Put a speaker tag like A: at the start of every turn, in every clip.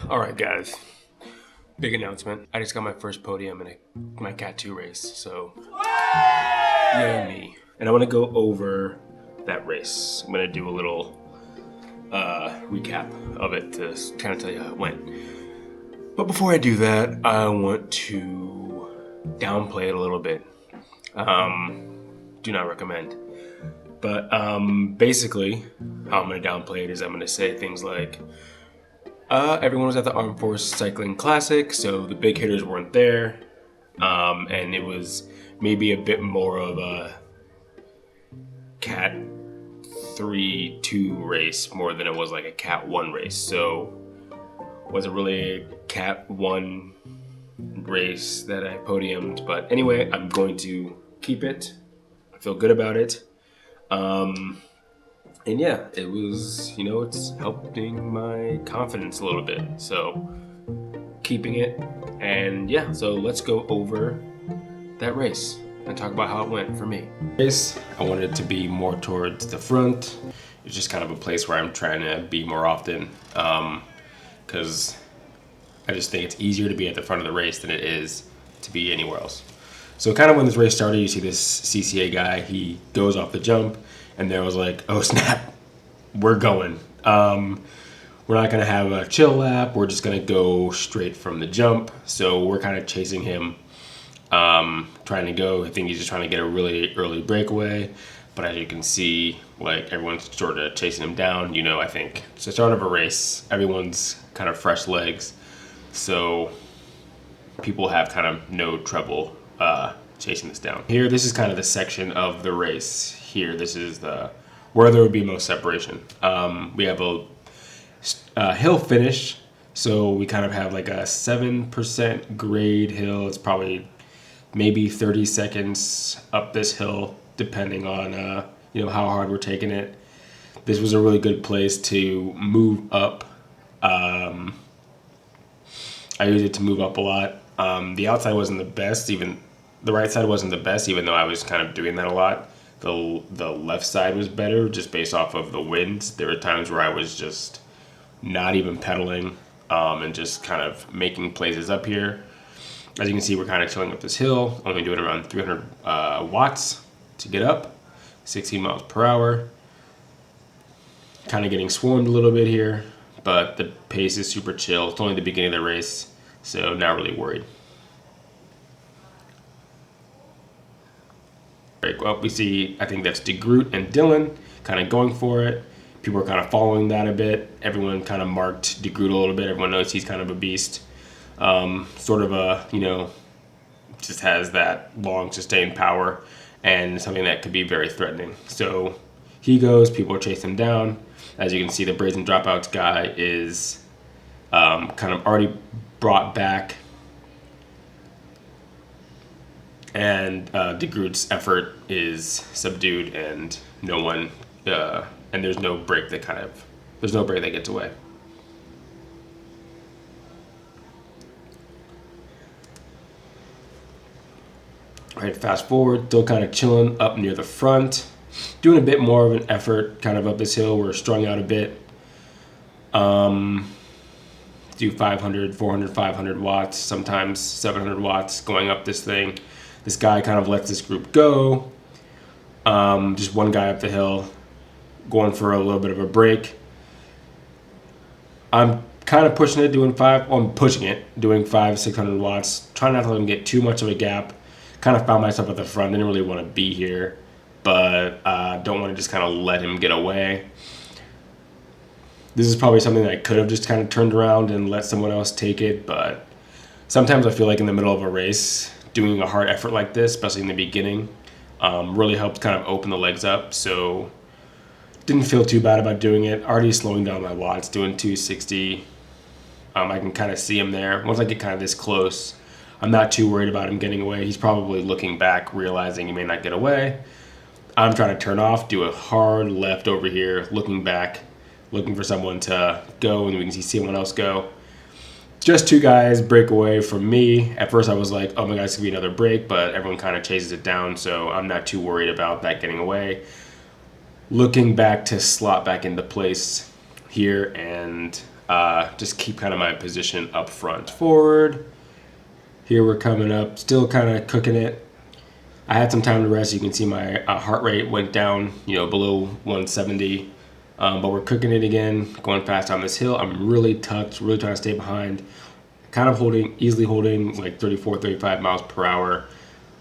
A: Alright guys, big announcement. I just got my first podium in my Cat 2 race, so yay me. And I want to go over that race. I'm going to do a little recap of it to kind of tell you how it went. But before I do that, I want to downplay it a little bit. Do not recommend. But basically, how I'm going to downplay it is I'm going to say things like, everyone was at the Armed Force Cycling Classic, so the big hitters weren't there. And it was maybe a bit more of a Cat 3-2 race more than it was like a Cat 1 race. So was it really a Cat 1 race that I podiumed? But anyway, I'm going to keep it. I feel good about it. And yeah, it was, it's helping my confidence a little bit. So keeping it. And yeah, so let's go over that race and talk about how it went for me. Race, I wanted it to be more towards the front. It's just kind of a place where I'm trying to be more often. Because I just think it's easier to be at the front of the race than it is to be anywhere else. So kind of when this race started, you see this CCA guy, he goes off the jump, and there was like, oh snap, we're going. We're not gonna have a chill lap, we're just gonna go straight from the jump. So we're kind of chasing him, trying to go. I think he's just trying to get a really early breakaway. But as you can see, like everyone's sort of chasing him down. I think it's the start of a race. Everyone's kind of fresh legs. So people have kind of no trouble chasing this down. Here, this is kind of the section of the race. Here, this is where there would be most separation. We have a hill finish, so we kind of have like a 7% grade hill. It's probably maybe 30 seconds up this hill, depending on how hard we're taking it. This was a really good place to move up. I used it to move up a lot. The outside wasn't the best, even the right side wasn't the best, even though I was kind of doing that a lot. The left side was better just based off of the winds. There were times where I was just not even pedaling and just kind of making places up here. As you can see, we're kind of chilling up this hill, only doing around 300 watts to get up, 16 miles per hour. Kind of getting swarmed a little bit here, but the pace is super chill. It's only the beginning of the race, so not really worried. Well, we see, I think that's De Groot and Dylan kind of going for it. People are kind of following that a bit. Everyone kind of marked De Groot a little bit. Everyone knows he's kind of a beast. Sort of a, just has that long sustained power and something that could be very threatening. So he goes, people are chasing him down. As you can see, the Brazen Dropouts guy is kind of already brought back. And De Groot's effort is subdued, and no one, and there's no break that gets away. All right, fast forward, still kind of chilling up near the front, doing a bit more of an effort, kind of up this hill. We're strung out a bit. Do 500, 400, 500 watts, sometimes 700 watts going up this thing. This guy kind of lets this group go. Just one guy up the hill, going for a little bit of a break. I'm kind of pushing it, doing 500, 600 watts. Trying not to let him get too much of a gap. Kind of found myself at the front, didn't really want to be here, but don't want to just kind of let him get away. This is probably something that I could have just kind of turned around and let someone else take it, but sometimes I feel like in the middle of a race, doing a hard effort like this, especially in the beginning, really helped kind of open the legs up. So didn't feel too bad about doing it. Already slowing down my watts, doing 260. I can kind of see him there. Once I get kind of this close, I'm not too worried about him getting away. He's probably looking back, realizing he may not get away. I'm trying to turn off, do a hard left over here, looking back, looking for someone to go, and we can see someone else go. Just two guys break away from me. At first I was like, oh my God, it's gonna be another break, but everyone kind of chases it down, so I'm not too worried about that getting away. Looking back to slot back into place here, and just keep kind of my position up front. Forward. Here we're coming up, still kind of cooking it. I had some time to rest. You can see my heart rate went down, below 170. But we're cooking it again, going fast on this hill. I'm really tucked, really trying to stay behind. Kind of easily holding like 34, 35 miles per hour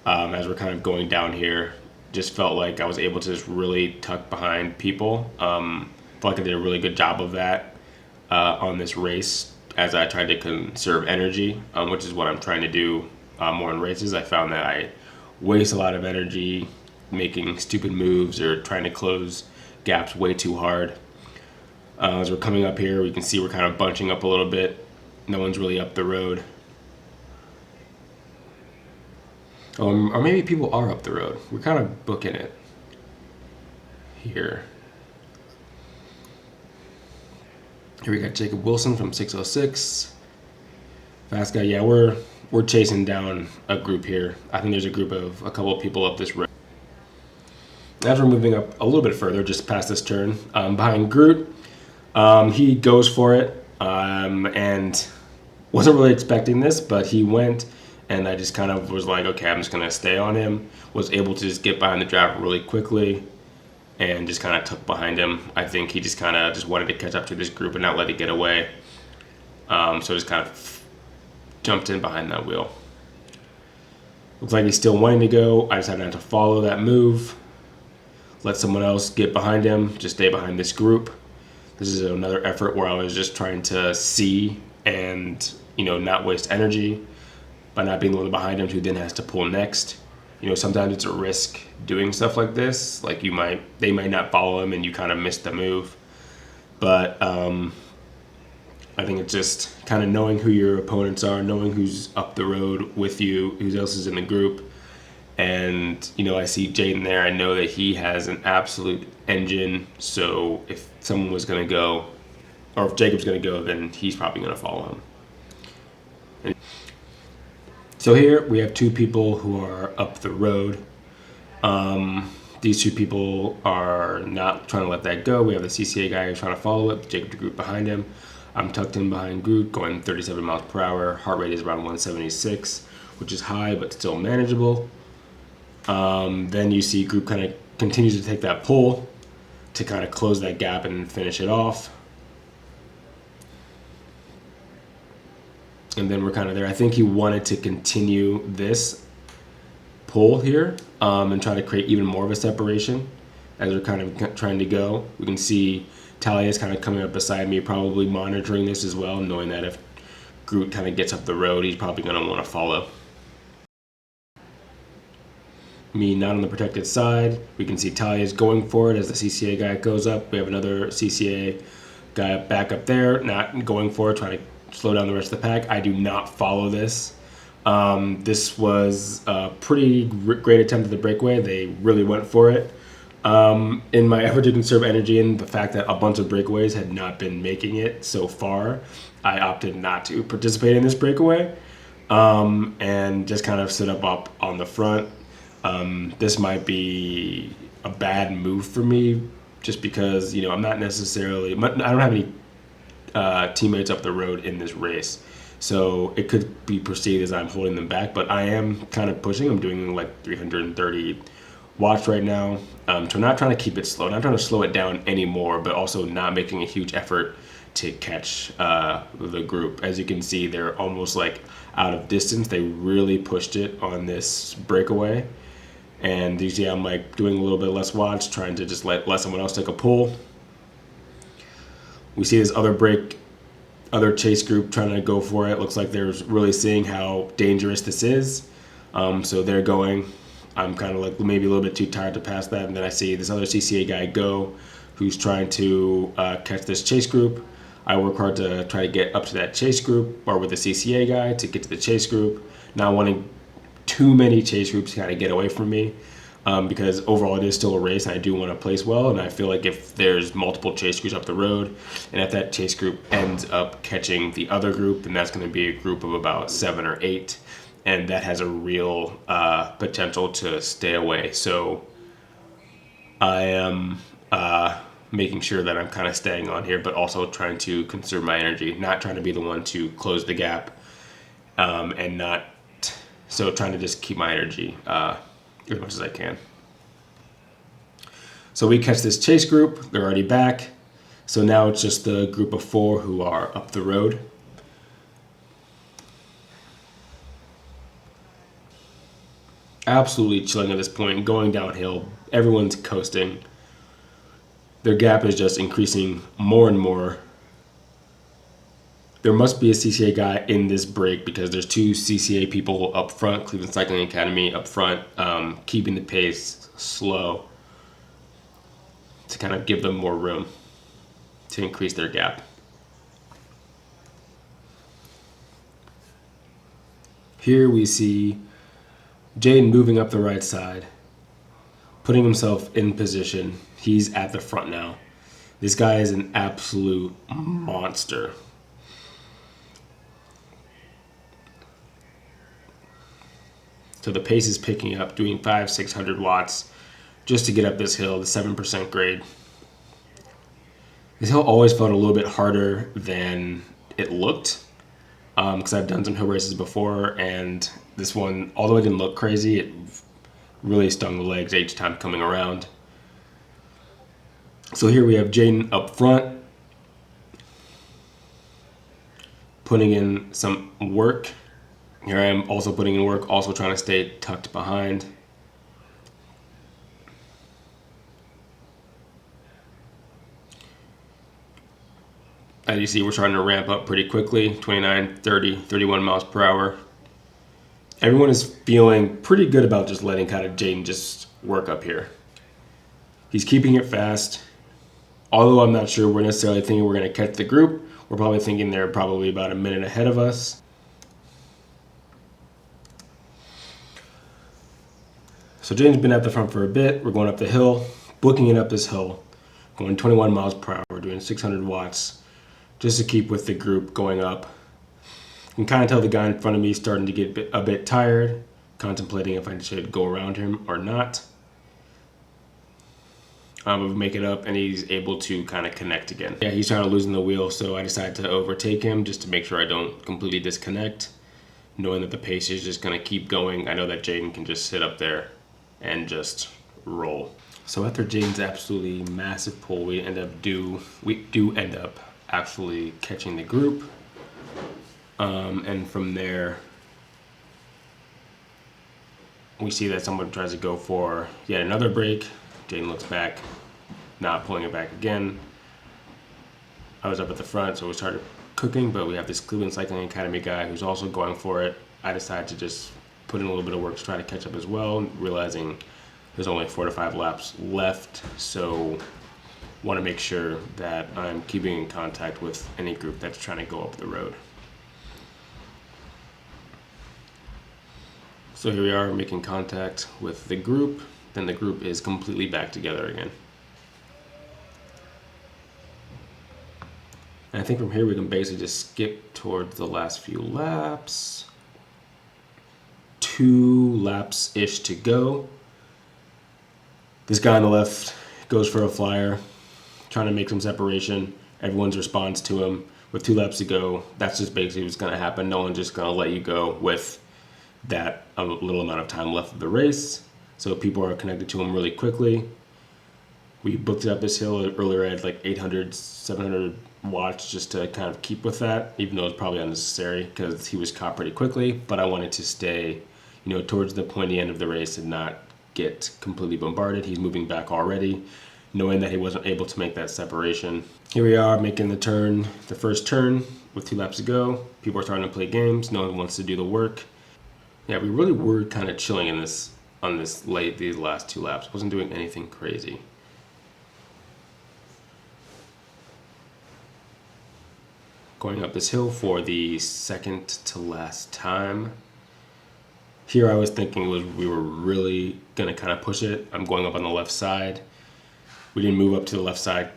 A: as we're kind of going down here. Just felt like I was able to just really tuck behind people. Felt like I did a really good job of that on this race as I tried to conserve energy, which is what I'm trying to do more in races. I found that I waste a lot of energy making stupid moves or trying to close gaps way too hard. As we're coming up here, we can see we're kind of bunching up a little bit. No one's really up the road. Or maybe people are up the road. We're kind of booking it here. Here we got Jacob Wilson from 606. Fast guy. Yeah, we're chasing down a group here. I think there's a group of a couple of people up this road. As we're moving up a little bit further, just past this turn, behind Groot, he goes for it and wasn't really expecting this, but he went, and I just kind of was like, okay, I'm just going to stay on him. Was able to just get behind the driver really quickly and just kind of tuck behind him. I think he just kind of just wanted to catch up to this group and not let it get away. So just kind of jumped in behind that wheel. Looks like he's still wanting to go. I decided not to follow that move. Let someone else get behind him, just stay behind this group. This is another effort where I was just trying to see and, not waste energy by not being the one behind him who then has to pull next. Sometimes it's a risk doing stuff like this. Like they might not follow him and you kind of miss the move. But I think it's just kind of knowing who your opponents are, knowing who's up the road with you, who else is in the group. And, I see Jaden there. I know that he has an absolute engine. So if someone was going to go, or if Jacob's going to go, then he's probably going to follow him. So here we have two people who are up the road. These two people are not trying to let that go. We have the CCA guy who's trying to follow it, Jacob Groot behind him. I'm tucked in behind Groot, going 37 miles per hour. Heart rate is around 176, which is high but still manageable. Then you see Groot kind of continues to take that pull to kind of close that gap and finish it off. And then we're kind of there. I think he wanted to continue this pull here and try to create even more of a separation as we're kind of trying to go. We can see Talia is kind of coming up beside me, probably monitoring this as well, knowing that if Groot kind of gets up the road, he's probably going to want to follow. Me not on the protected side. We can see Talia is going for it as the CCA guy goes up. We have another CCA guy back up there, not going for it, trying to slow down the rest of the pack. I do not follow this. This was a pretty great attempt at the breakaway. They really went for it. In my effort to conserve energy and the fact that a bunch of breakaways had not been making it so far, I opted not to participate in this breakaway and just kind of sit up on the front. This might be a bad move for me just because, I'm not necessarily, I don't have any teammates up the road in this race. So it could be perceived as I'm holding them back, but I am kind of pushing. I'm doing like 330 watts right now. So I'm not trying to keep it slow, not trying to slow it down anymore, but also not making a huge effort to catch the group. As you can see, they're almost like out of distance. They really pushed it on this breakaway. And you see I'm like doing a little bit less watts, trying to just let someone else take a pull. We see this other chase group trying to go for it. Looks like they're really seeing how dangerous this is. So they're going. I'm kind of like maybe a little bit too tired to pass that. And then I see this other CCA guy go who's trying to catch this chase group. I work hard to try to get up to that chase group or with the CCA guy to get to the chase group. Not wanting too many chase groups to kind of get away from me because overall it is still a race and I do want to place well, and I feel like if there's multiple chase groups up the road and if that chase group ends up catching the other group, then that's going to be a group of about 7 or 8, and that has a real potential to stay away. So I am making sure that I'm kind of staying on here, but also trying to conserve my energy, not trying to be the one to close the gap, and not so trying to just keep my energy as much as I can. So we catch this chase group, they're already back. So now it's just the group of 4 who are up the road. Absolutely chilling at this point, going downhill. Everyone's coasting. Their gap is just increasing more and more. There must be a CCA guy in this break because there's 2 CCA people up front, Cleveland Cycling Academy up front, keeping the pace slow to kind of give them more room to increase their gap. Here we see Jaden moving up the right side, putting himself in position. He's at the front now. This guy is an absolute monster. So the pace is picking up, doing 500-600 watts just to get up this hill, the 7% grade. This hill always felt a little bit harder than it looked because I've done some hill races before, and this one, although it didn't look crazy, it really stung the legs each time coming around. So here we have Jaden up front, putting in some work. Here I am also putting in work, also trying to stay tucked behind. As you see, we're starting to ramp up pretty quickly, 29, 30, 31 miles per hour. Everyone is feeling pretty good about just letting kind of Jaden just work up here. He's keeping it fast. Although I'm not sure we're necessarily thinking we're going to catch the group, we're probably thinking they're probably about a minute ahead of us. So Jaden's been at the front for a bit. We're going up the hill, booking it up this hill, going 21 miles per hour, doing 600 watts, just to keep with the group going up. You can kind of tell the guy in front of me is starting to get a bit tired, contemplating if I should go around him or not. We make it up, and he's able to kind of connect again. Yeah, he's trying to loosen the wheel, so I decided to overtake him just to make sure I don't completely disconnect. Knowing that the pace is just going to keep going, I know that Jaden can just sit up there and just roll. So after Jaden's absolutely massive pull, we do end up actually catching the group. And from there, we see that someone tries to go for yet another break. Jaden looks back, not pulling it back again. I was up at the front, so we started cooking, but we have this Cleveland Cycling Academy guy who's also going for it. I decided to just put in a little bit of work to try to catch up as well, realizing there's only 4 to 5 laps left, so want to make sure that I'm keeping in contact with any group that's trying to go up the road. So here we are making contact with the group, then the group is completely back together again. And I think from here we can basically just skip towards the last few laps. 2 laps-ish to go. This guy on the left goes for a flyer, trying to make some separation. Everyone's responds to him with 2 laps to go. That's just basically what's going to happen. No one's just going to let you go with that a little amount of time left of the race. So people are connected to him really quickly. We booked it up this hill earlier. I had like 800, 700 watts just to kind of keep with that, even though it's probably unnecessary because he was caught pretty quickly. But I wanted to stay, towards the pointy end of the race and not get completely bombarded. He's moving back already, knowing that he wasn't able to make that separation. Here we are making the first turn with 2 laps to go. People are starting to play games. No one wants to do the work. Yeah, we really were kind of chilling these last 2 laps. Wasn't doing anything crazy. Going up this hill for the second to last time. Here I was thinking we were really gonna kind of push it. I'm going up on the left side. We didn't move up to the left side,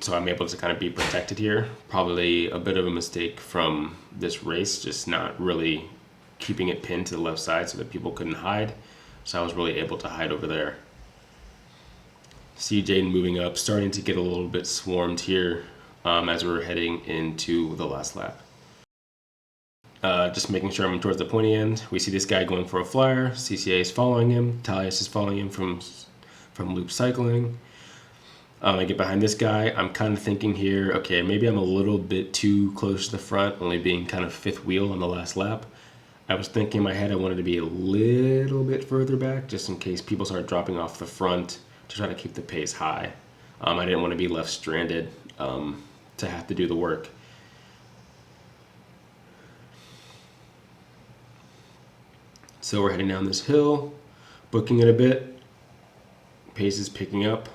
A: so I'm able to kind of be protected here. Probably a bit of a mistake from this race, just not really keeping it pinned to the left side so that people couldn't hide. So I was really able to hide over there. See Jaden moving up, starting to get a little bit swarmed here as we're heading into the last lap. Just making sure I'm towards the pointy end. We see this guy going for a flyer. CCA is following him. Talius is following him from loop cycling. I get behind this guy. I'm kind of thinking here, okay, maybe I'm a little bit too close to the front, only being kind of fifth wheel on the last lap. I was thinking in my head I wanted to be a little bit further back just in case people start dropping off the front to try to keep the pace high. I didn't want to be left stranded to have to do the work. So we're heading down this hill, booking it a bit. Pace is picking up.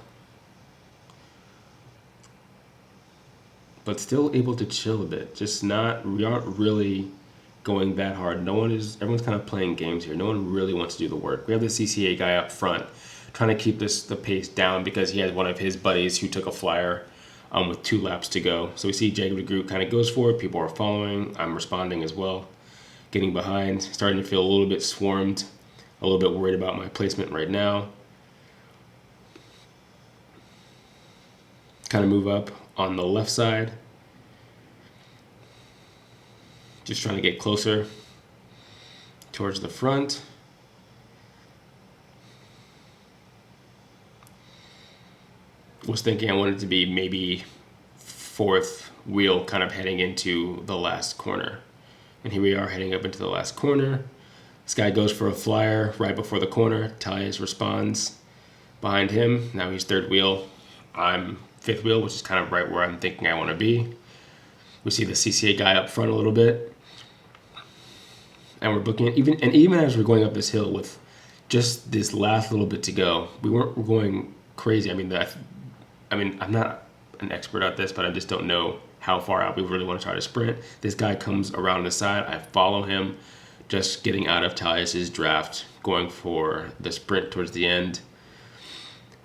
A: But still able to chill a bit. We aren't really going that hard. Everyone's kind of playing games here. No one really wants to do the work. We have the CCA guy up front trying to keep the pace down because he has one of his buddies who took a flyer with 2 laps to go. So we see Jacob de Groot kind of goes for it. People are following. I'm responding as well. Getting behind, starting to feel a little bit swarmed, a little bit worried about my placement right now. Kind of move up on the left side. Just trying to get closer towards the front. Was thinking I wanted to be maybe 4th wheel kind of heading into the last corner. And here we are heading up into the last corner. This guy goes for a flyer right before the corner. Talius responds behind him. Now he's 3rd wheel. I'm 5th wheel, which is kind of right where I'm thinking I want to be. We see the CCA guy up front a little bit. And we're booking it. Even as we're going up this hill with just this last little bit to go, we weren't going crazy. I mean, I'm not an expert at this, but I just don't know how far out we really want to try to sprint. This guy comes around the side. I follow him, just getting out of Talius's draft, going for the sprint towards the end.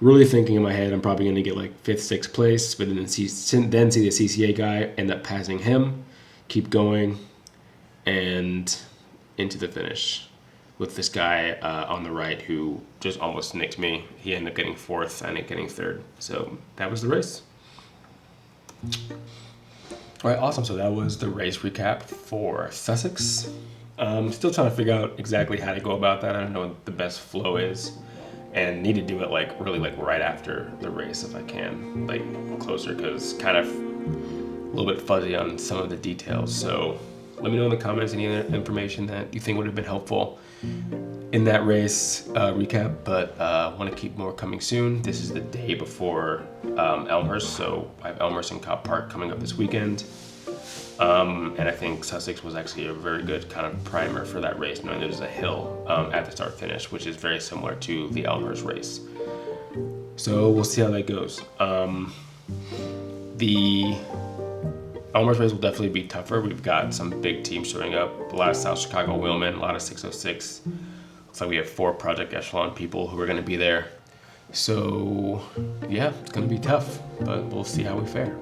A: Really thinking in my head, I'm probably going to get like 5th, 6th place, but then see the CCA guy end up passing him, keep going, and into the finish with this guy on the right who just almost nicked me. He ended up getting 4th, I ended up getting 3rd. So that was the race. All right, awesome. So that was the race recap for Sussex. Still trying to figure out exactly how to go about that. I don't know what the best flow is. And need to do it really right after the race if I can, like closer, because kind of a little bit fuzzy on some of the details. So let me know in the comments any other information that you think would have been helpful in that race recap, but want to keep more coming soon. This is the day before Elmhurst, so I have Elmhurst and Cobb Park coming up this weekend. And I think Sussex was actually a very good kind of primer for that race, knowing there's a hill at the start finish, which is very similar to the Elmhurst race. So we'll see how that goes. The Elmhurst race will definitely be tougher. We've got some big teams showing up, a lot of South Chicago wheelmen, a lot of 606. Looks like we have 4 Project Echelon people who are going to be there. So yeah, it's going to be tough, but we'll see how we fare.